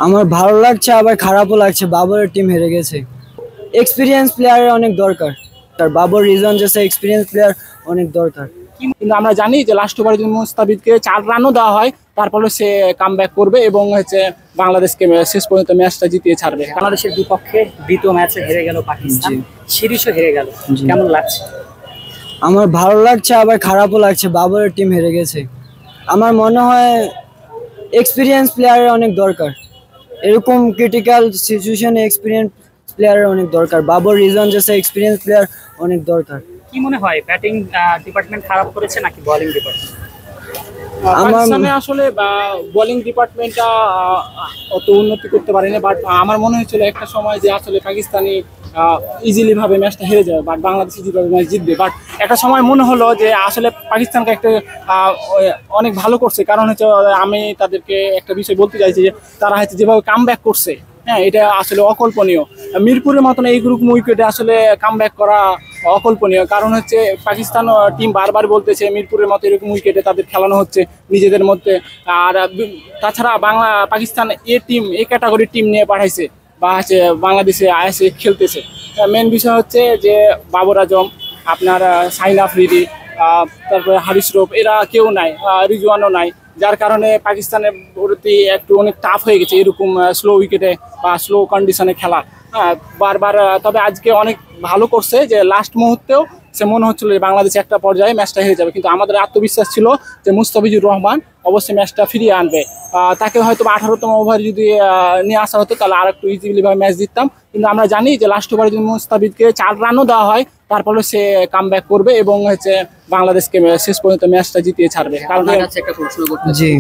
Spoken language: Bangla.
আমার ভালো লাগছে আবার খারাপও লাগছে। বাবরের টিম হেরে গেছে। এক্সপিরিয়েন্স প্লেয়ারের অনেক দরকার। তার বাবর রিজন যে এক্সপিরিয়েন্স প্লেয়ার অনেক দরকার। কিন্তু আমরা জানি যে লাস্ট ওভারে যদি মুস্তাফিজকে 4 রানও দেওয়া হয় তারপরে সে কামব্যাক করবে এবং বাংলাদেশকে শেষ পর্যন্ত ম্যাচটা জিতিয়ে ছাড়বে। বাংলাদেশের বিপক্ষে দ্বিতীয় ম্যাচে হেরে গেল পাকিস্তান, সিরিজও হেরে গেল, কেমন লাগছে? আমার ভালো লাগছে আবার খারাপও লাগছে। বাবরের টিম হেরে গেছে। আমার মনে হয় এক্সপিরিয়েন্স প্লেয়ারের অনেক দরকার। এরকম ক্রিটিক্যাল সিচুয়েশনে এক্সপিরিয়েন্স প্লেয়ারের অনেক দরকার। বাবর রিজন যে এক্সপিরিয়েন্স প্লেয়ার অনেক দরকার। কি মনে হয়, ব্যাটিং ডিপার্টমেন্ট খারাপ করেছে নাকি বোলিং ডিপার্টমেন্ট? পাকিস্তানে আসলে বোলিং ডিপার্টমেন্টটা অত উন্নতি করতে পারেনি, বাট আমার মনে হয়েছিল একটা সময় যে আসলে পাকিস্তানি ইজিলি ভাবে ম্যাচটা হেরে যাবে, বাট বাংলাদেশ যেভাবে ম্যাচ জিতবে। বাট একটা সময় মনে হলো যে আসলে পাকিস্তানকে একটা অনেক ভালো করছে, কারণ হচ্ছে আমি তাদেরকে একটা বিষয় বলতে চাইছি যে তারা হচ্ছে যেভাবে কামব্যাক করছে, হ্যাঁ, এটা আসলে অকল্পনীয়। মিরপুরের মতন এই গ্রুপ উইকেটে আসলে কামব্যাক করা অকল্পনীয়, কারণ হচ্ছে পাকিস্তান টিম বারবার বলতেছে মিরপুরের মতো এরকম উইকেটে তাদের খেলানো হচ্ছে নিজেদের মধ্যে। আর তাছাড়া পাকিস্তান এ ক্যাটাগরির টিম নিয়ে পাঠাইছে বা হচ্ছে বাংলাদেশে আইএসএ খেলতেছে। মেন বিষয় হচ্ছে যে বাবর আজম, আপনার সাইন আফ্রিদি, তারপরে হারিস রোফ, এরা কেউ নাই, রিজওয়ানও নাই, যার কারণে পাকিস্তানের প্রতি একটু অনেক টাফ হয়ে গেছে এরকম স্লো উইকেটে বা স্লো কন্ডিশনে খেলা। বারবার তবে আজকে অনেক ভালো করছে যে লাস্ট মুহূর্তেও সে মনে হচ্ছিল যে বাংলাদেশ একটা পর্যায়ে ম্যাচটা হেরে যাবে, কিন্তু আমাদের আত্মবিশ্বাস ছিল যে মুস্তাফিজুর রহমান অবশ্যই ম্যাচটা ফিরিয়ে আনবে। তাকে হয়তো 18তম ওভারে যদি নিয়ে আসা হতো তাহলে আর একটু ইজিলি ভাবে ম্যাচ জিততাম, কিন্তু আমরা জানি যে লাস্ট ওভারে যদি মুস্তাফিজকে 4 রানও দেওয়া হয় তারপরে সে কামব্যাক করবে এবং বাংলাদেশকে শেষ পর্যন্ত ম্যাচটা জিতিয়ে ছাড়বে। কারণ একটা প্রশ্ন করতে জি।